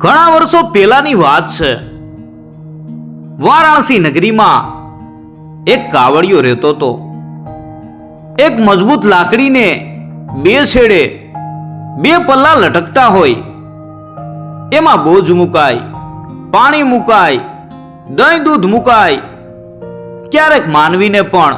ઘણા વર્ષો પહેલાની વાત છે. વારાણસી નગરીમાં એક કાવડિયો રહેતો હતો. એક મજબૂત લાકડીને બે છેડે બે પલ્લા લટકતા હોય, એમાં બોજ મુકાય, પાણી મુકાય, દહીં દૂધ મુકાય, ક્યારેક માનવીને પણ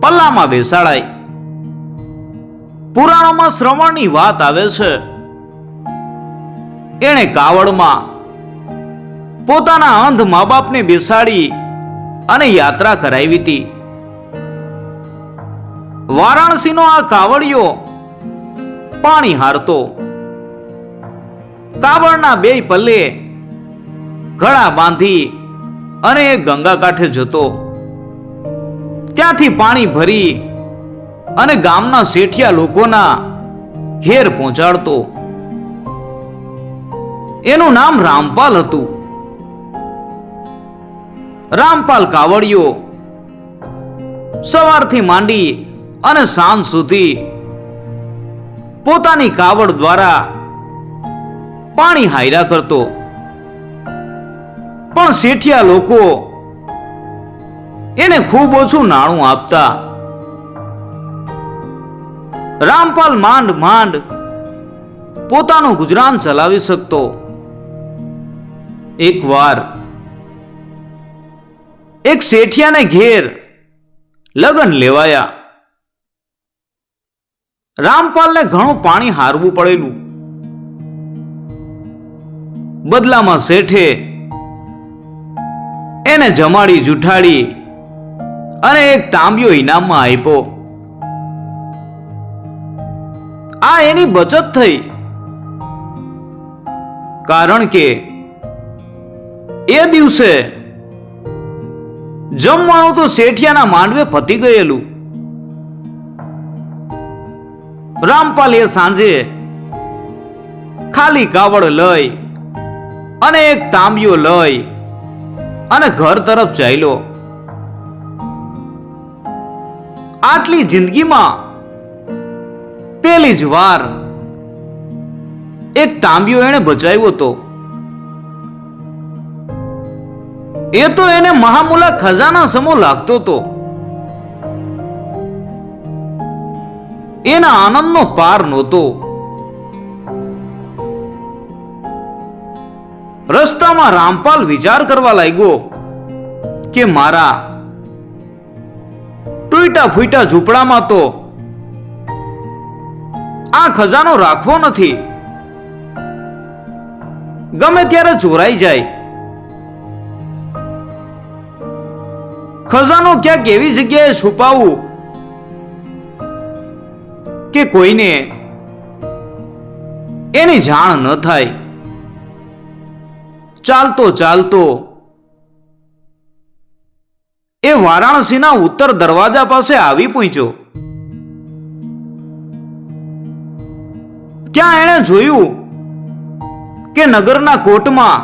પલ્લામાં બેસાડાય. પુરાણોમાં શ્રવણની વાત આવે છે. એણે કાવડમાં પોતાના અંધ મા બાપને બેસાડી અને યાત્રા કરાવી હતી. વારાણસીનો આ કાવડિયો પાણી હારતો. કાવડના બે પલ્લે ઘડા બાંધી અને એ ગંગા કાંઠે જતો. ત્યાંથી પાણી ભરી અને ગામના શેઠિયા લોકોના ઘેર પહોંચાડતો. એનું નામ રામપાલ હતું. રામપાલ કાવડિયો સવારથી માંડી અને સાંજ સુધી પોતાની કાવડ દ્વારા પાણી હાયરા કરતો. પણ શેઠિયા લોકો એને ખૂબ ઓછું નાણું આપતા. રામપાલ માંડ માંડ પોતાનું ગુજરાન ચલાવી શકતો. એકવાર એક શેઠિયાને ઘેર લગ્ન લેવાયા. રામપાલને ઘણું પાણી હારવું પડેલું. બદલામાં શેઠે એને જમાડી જુઠાડી અને એક તાંબિયો ઇનામમાં આપ્યો. આ એની બચત થઈ, કારણ કે એ દિવસે જમવાનું તો શેઠિયાના માંડવે પતી ગયેલું. રામપાલ એ સાંજે ખાલી કાવડ લઈ અને એક તાંબિયો લઈ અને ઘર તરફ ચાલ્યો. આટલી જિંદગીમાં પેલી જ વાર એક તાંબિયો એને બચાવ્યો હતો. એ તો એને મહામૂલા ખજાના સમો લાગતો હતો. એના આનંદનો પાર નહોતો. રસ્તામાં રામપાલ વિચાર કરવા લાગ્યો કે મારા તૂટ્યા ફૂટ્યા ઝૂંપડામાં તો આ ખજાનો રાખવો નથી. ગમે ત્યારે ચોરાઈ જાય. ખજાનો ક્યાંક એવી જગ્યાએ છુપાવવું કે કોઈને એની જાણ ન થાય. ચાલતો ચાલતો એ વારાણસીના ઉત્તર દરવાજા પાસે આવી પહોંચ્યો. ત્યાં એણે જોયું કે નગરના કોર્ટમાં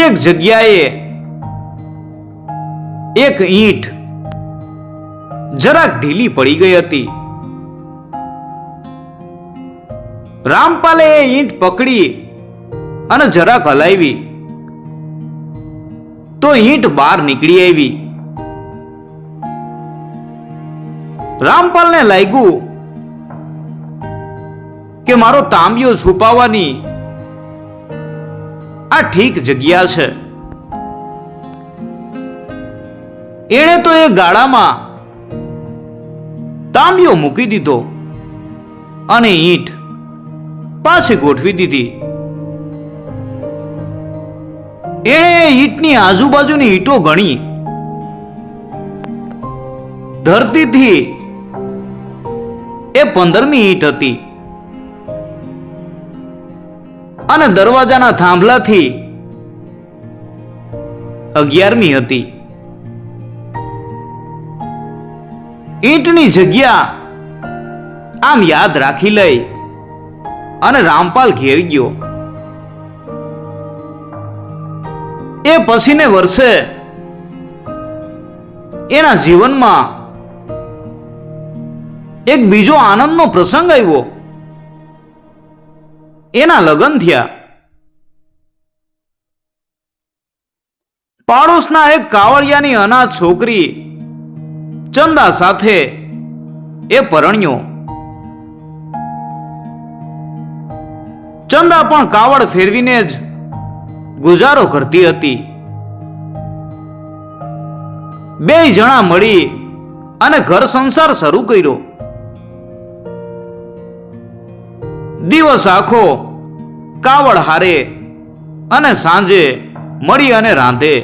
એક જગ્યાએ એક ઈંટ જરાક ઢીલી પડી ગઈ હતી. રામપાલે એ ઈંટ પકડી અને જરાક હલાવી તો ઈંટ બહાર નીકળી આવી. રામપાલને લાગ્યું કે મારો તાંબિયો છુપાવવાની આ ઠીક જગ્યા છે. એણે તો એ ગાળામાં તાંબિયો મૂકી દીધો અને ઈંટ પાછી ગોઠવી દીધી. એણે ઈંટની આજુબાજુની ઈંટો ગણી. ધરતીથી એ 15મી ઈંટ હતી અને દરવાજાના થાંભલાથી 11મી હતી. ઈંટની જગ્યા આમ યાદ રાખી લઈ અને રામપાલ ઘેર ગયો. એ પછીને વર્ષે એના જીવનમાં એક બીજો આનંદનો પ્રસંગ આવ્યો. એના લગ્ન થયા. પાડોશના એક કાવળિયાની અનાથ છોકરી ચંદા સાથે એ પરણ્યો. ચંદા પણ કાવડ ફેરવીને જ ગુજારો કરતી હતી. બે જણા મળી અને ઘર સંસાર શરૂ કર્યો. દિવસ આખો કાવડ હારે અને સાંજે મળી અને રાંધે,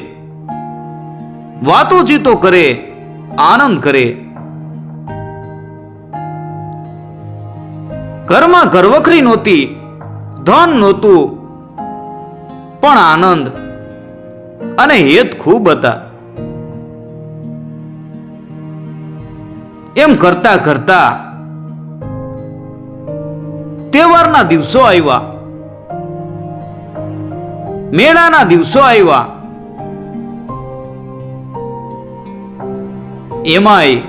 વાતોચીતો કરે, આનંદ કરે. ઘરમાં ઘરવખરી નહોતી, ધન નહોતું, પણ આનંદ અને હેત ખૂબ હતા. એમ કરતા કરતા તહેવારના દિવસો આવ્યા, મેળાના દિવસો આવ્યા. એમાંય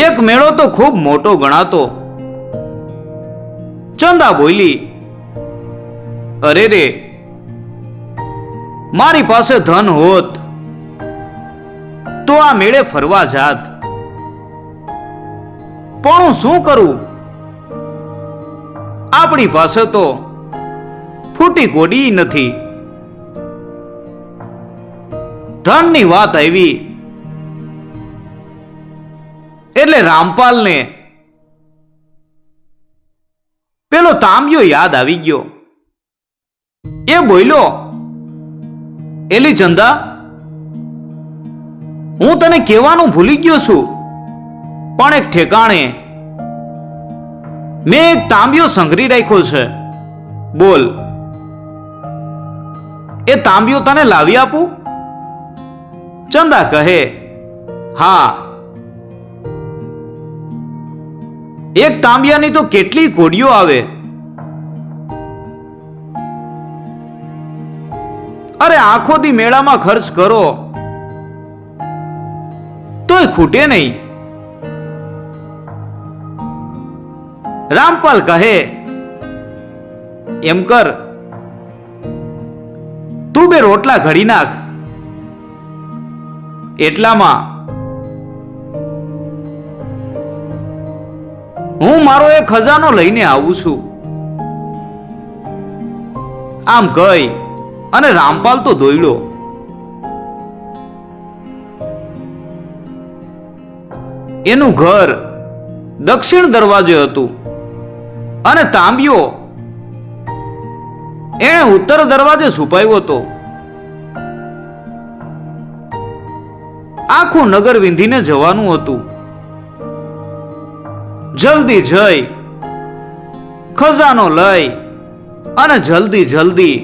એક મેળો તો ખૂબ મોટો ગણાતો. ચંદા બોલી, અરે રે, મારી પાસે ધન હોત તો આ મેળે ફરવા જાત, પણ હું શું કરું? આપણી પાસે તો ફૂટી કોડી નથી. ધનની વાત આવી એટલે રામપાલને પેલો તાંબિયો યાદ આવી ગયો. એ બોલ્યો, એલી ચંદા, હું તને કહેવાનું ભૂલી ગયો છું, પણ એક ઠેકાણે મેં એક તાંબિયો સંઘરી રાખ્યો છે. બોલ, એ તાંબિયો તને લાવી આપું? ચંદા કહે, હા. એક તાંબિયાની તો કેટલી કોડીઓ આવે. અરે આખો દી મેળામાં ખર્ચ કરો તોય ખૂટે નહીં. રામપાલ કહે, એમ કર, તું બે રોટલા ઘડી નાખ, એટલામાં હું મારો એક ખજાનો લઈને આવું છું. આમ કહી અને રામપાલ તો દોડ્યો. એનું ઘર દક્ષિણ દરવાજે હતું અને તાંબિયો એણે ઉત્તર દરવાજે છુપાવ્યો હતો. આખું નગર વિંધીને જવાનું હતું. જલ્દી જઈ ખજાનો લઈ અને જલ્દી જલ્દી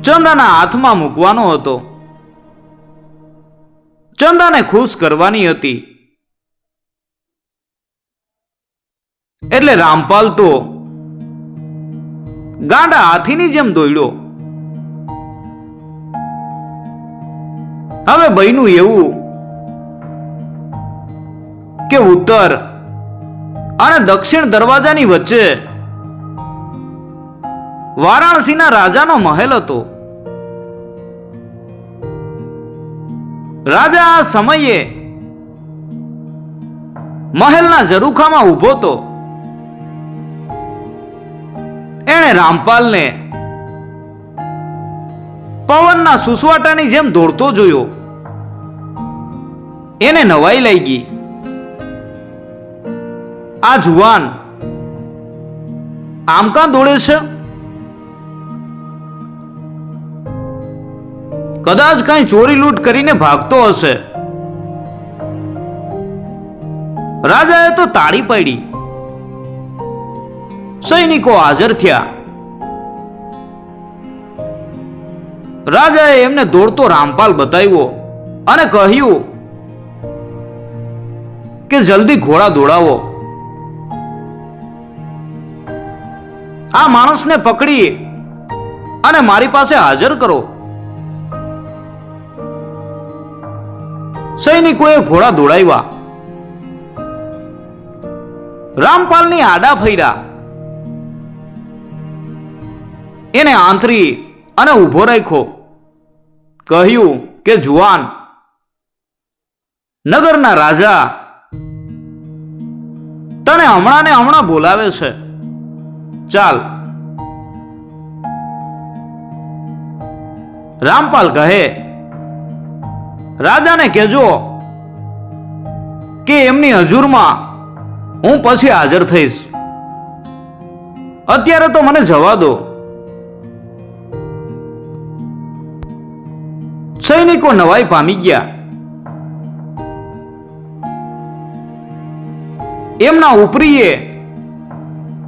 ચંદાના હાથમાં મૂકવાનો હતો. ચંદાને ખુશ કરવાની હતી. એટલે રામપાલ તો ગાંડા હાથીની જેમ દોડ્યો. હવે બન્યું એવું કે ઉત્તર અને દક્ષિણ દરવાજાની વચ્ચે વારાણસીના રાજાનો મહેલ હતો. રાજા આ સમયે મહેલના ઝરૂખામાં ઊભો હતો. એણે રામપાલને પવનના સુસવાટાની જેમ દોડતો જોયો. એને નવાઈ લાગી. આ જુવાન આમ કાં દોડે છે? કદાચ કઈ ચોરી લૂંટ કરીને ભાગતો હશે. રાજાએ તો તાળી પાડી. સૈનિકો હાજર થયા. રાજાએ એમને દોડતો રામપાલ બતાવ્યો અને કહ્યું કે જલ્દી ઘોડા દોડાવો. આ માણસને પકડી અને મારી પાસે હાજર કરો. સૈનિકોએ ઘોડા દોડાવ્યા. રામપાલની આડા ફર્યા. એને આંતરી અને ઊભો રાખ્યો. કહ્યું કે જુવાન, નગરના રાજા તને હમણાં ને હમણાં બોલાવે છે. ચાલ. રામપાલ કહે, રાજાને કહેજો કે એમની હજુરમાં હું પછી હાજર થઈશ. અત્યારે તો મને જવા દો. સૈનિકો નવાઈ પામી ગયા. એમના ઉપરીએ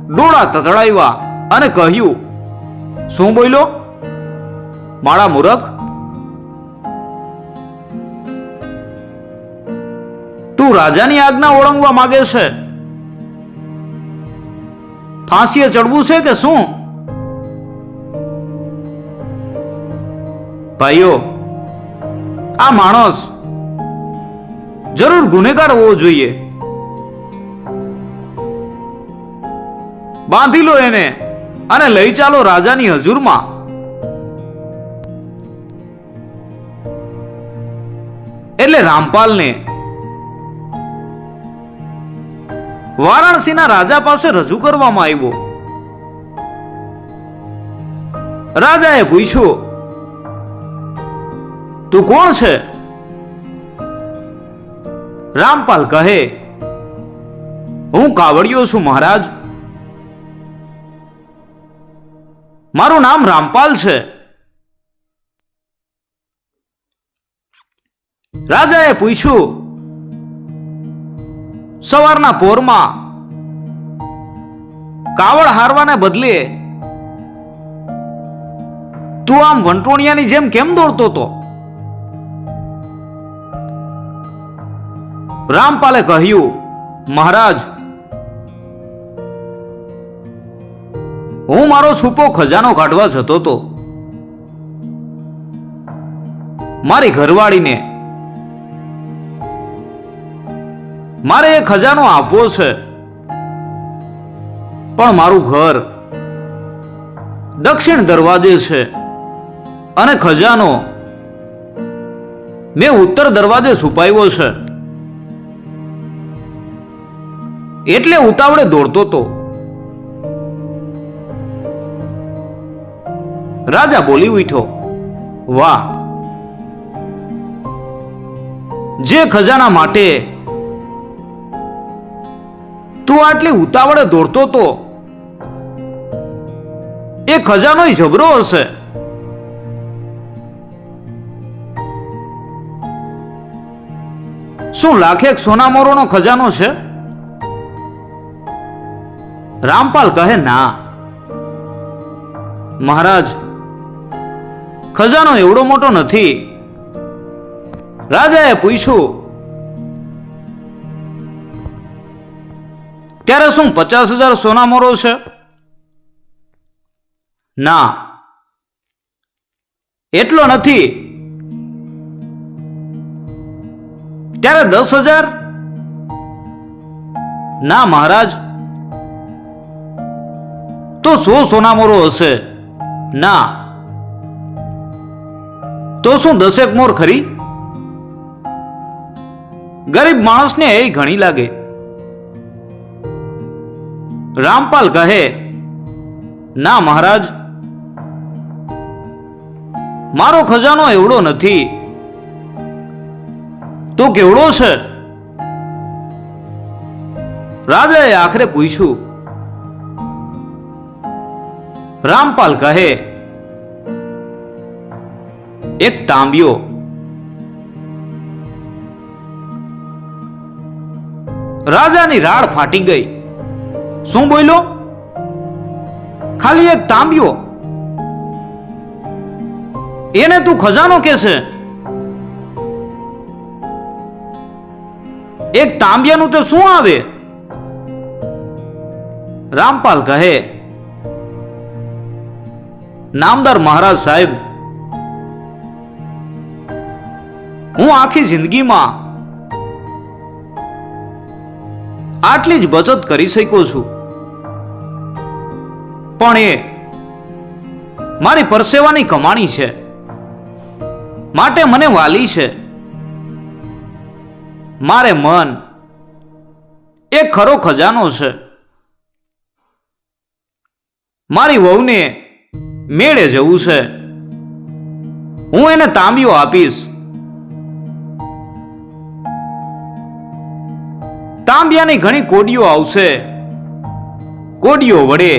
ડોળા તતડાવ્યા અને કહ્યું, શું બોલ્યો મારા મૂરખ? તું રાજાની આજ્ઞા ઓળંગવા માંગે છે? ફાંસીએ ચડવું છે કે શું? ભાઈઓ, આ માણસ જરૂર ગુનેગાર હોવો જોઈએ. બાંધી લો એને અને લઈ ચાલો રાજાની હજુરમાં. એટલે રામપાલને વારાણસીના રાજા પાસે રજૂ કરવામાં આવ્યો. રાજાએ પૂછ્યું, તું કોણ છે? રામપાલ કહે, હું કાવડિયો છું મહારાજ. મારું નામ રામપાલ છે. રાજાએ પૂછ્યું, સવારના પોરમાં કાવડ હારવાને બદલે તું આમ વંટોણિયાની જેમ કેમ દોડતો હતો? રામપાલે કહ્યું, મહારાજ, હું મારો છૂપો ખજાનો કાઢવા જતો હતો. મારી ઘરવાળીને મારે એ ખજાનો આપવો છે, પણ મારું ઘર દક્ષિણ દરવાજે છે અને ખજાનો મેં ઉત્તર દરવાજે છુપાવ્યો છે. એટલે ઉતાવળે દોડતો હતો. રાજા બોલી ઉઠ્યો, વાહ, જે ખજાના માટે તું આટલી ઉતાવળે દોડતો તો એ ખજાનો જબરો હશે. શું લાખેક સોનામોરોનો ખજાનો છે? રામપાલ કહે, ના મહારાજ, ખજાનો એવડો મોટો નથી. રાજાએ પૂછ્યું, ત્યારે શું 50,000 સોનામોરો છે? ના, એટલો નથી. ત્યારે 10,000? ના મહારાજ, તો 100 સોનામોરો હશે. ના, તો શું 10 મોર ખરી? ગરીબ માણસને એ ઘણી લાગે. રામપાલ કહે, ના મહારાજ, મારો ખજાનો એવડો નથી. તો કેવડો છે? રાજાએ આખરે પૂછ્યું. રામપાલ કહે, એક તાંબિયો. રાજાની રાડ ફાટી ગઈ. શું બોલ્યો? ખાલી એક તાંબિયો? એને તું ખજાનો કે છે? એક તાંબિયાનું તો શું આવે? રામપાલ કહે, નામદાર મહારાજ સાહેબ, હું આખી જિંદગીમાં આટલી જ બચત કરી શકું છું, પણ એ મારી પરસેવાની કમાણી છે, માટે મને વાલી છે. મારે મન એ ખરો ખજાનો છે. મારી વહુને મેળે જવું છે, હું એને તાંબીઓ આપીશ. તાંબિયાની ઘણી કોડીઓ આવશે, કોડીઓ વડે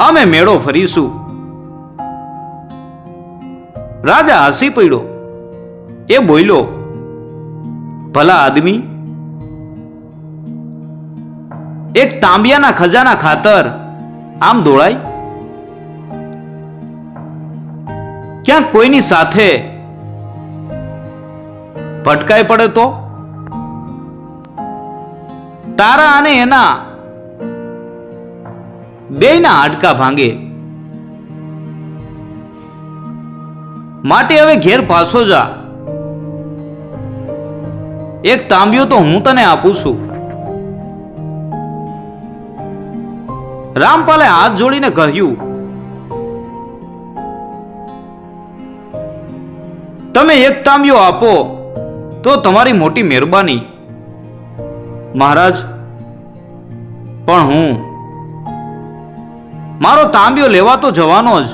અમે મેળો ફરીશું. રાજા હસી પડ્યો. એ બોલ્યો, ભલા આદમી, એક તાંબિયાના ખજાના ખાતર આમ દોડાય? ક્યાંક કોઈની સાથે ભટકાઈ પડે તો? તારા અને એના બેયના હાડકા ભાંગે. માટે હવે ઘેર પાછો જા. એક તાંબિયો તો હું તને આપું છું. રામપાલે હાથ જોડીને કહ્યું, તમે એક તાંબિયો આપો તો તમારી મોટી મહેરબાની મહારાજ, પણ હું મારો તાંબિયો લેવા તો જવાનો જ,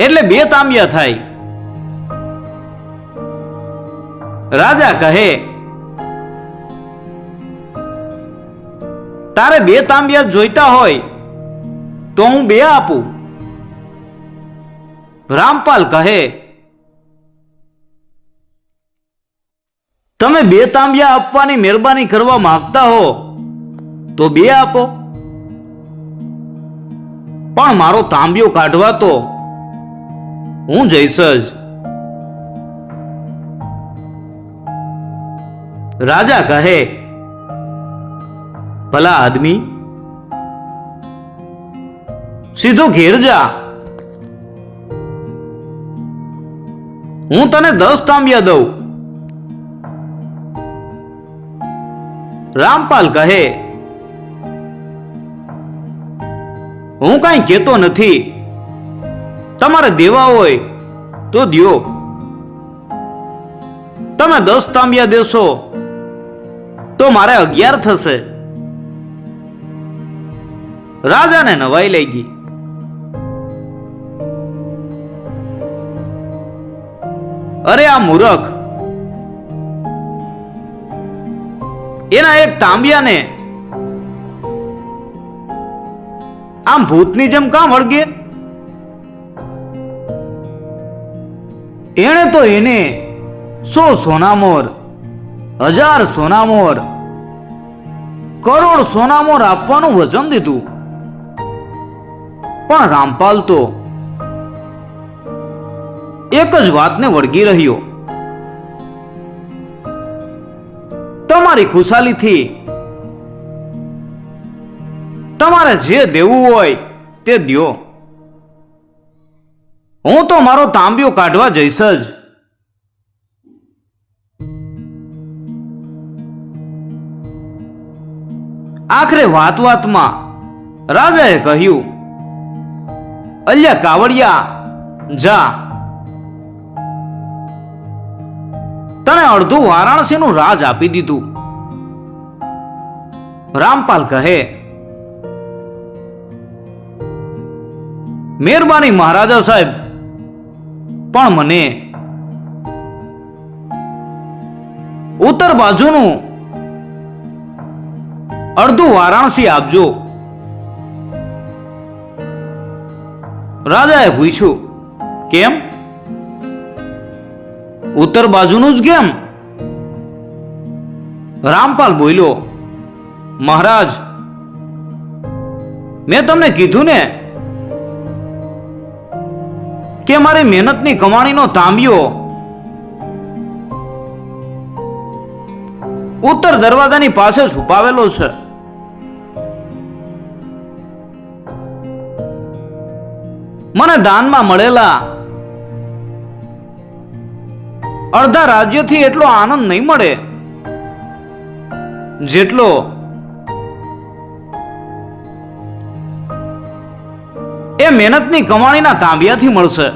એટલે 2 તાંબિયા થાય. રાજા કહે, તારે 2 તાંબિયા જોઈતા હોય તો હું 2 આપું. રામપાલ કહે, તમે 2 તાંબિયા આપવાની મહેરબાની કરવા માંગતા હો તો 2 આપો, પણ મારો તાંબિયો કાઢવા તો હું જઈશ જ. રાજા કહે, ભલા આદમી, સીધો ઘેર જા. હું તને 10 તાંબિયા દઉં. રામપાલ કહે, હું કાંઈ કહેતો નથી, તમારે દેવા હોય તો દ્યો. તમે 10 તાંબિયા દેશો તો મારે 11 થશે. રાજાને નવાઈ લઈ ગઈ. અરે આ મૂરખ, એના એક તાંબિયાને આમ ભૂતની જેમ કામ વળગે? એણે તો એને 100 સોનામોર, 1000 સોનામોર, કરોડ સોનામોર આપવાનું વચન દીધું, પણ રામપાલ તો એક જ વાતને વળગી રહ્યો, તમારી ખુશાલીથી તમારે જે દેવું હોય તે દ્યો. હું તો મારો તાંબિયો કાઢવા જઈશ જ. આખરે વાત વાતમાં રાજાએ કહ્યું, અલ્યા કાવડિયા, જા, તને અડધું વારાણસીનું રાજ આપી દીધું. રામપાલ કહે, મહેરબાની મહારાજા સાહેબ, પણ મને ઉત્તર બાજુનું અડધું વારાણસી આપજો. રાજાએ પૂછ્યું, કેમ? ઉત્તર બાજુનું જ કેમ? રામપાલ બોલ્યો, મહારાજ, મેં તમને કીધું ને કે મારી મહેનતની કમાણીનો તાંબિયો ઉત્તર દરવાજાની પાસે છુપાવેલો છે. મને દાનમાં મળેલા અડધા રાજ્યથી એટલો આનંદ નહીં મળે જેટલો એ મહેનતની કમાણીના તાંબિયાથી મળશે.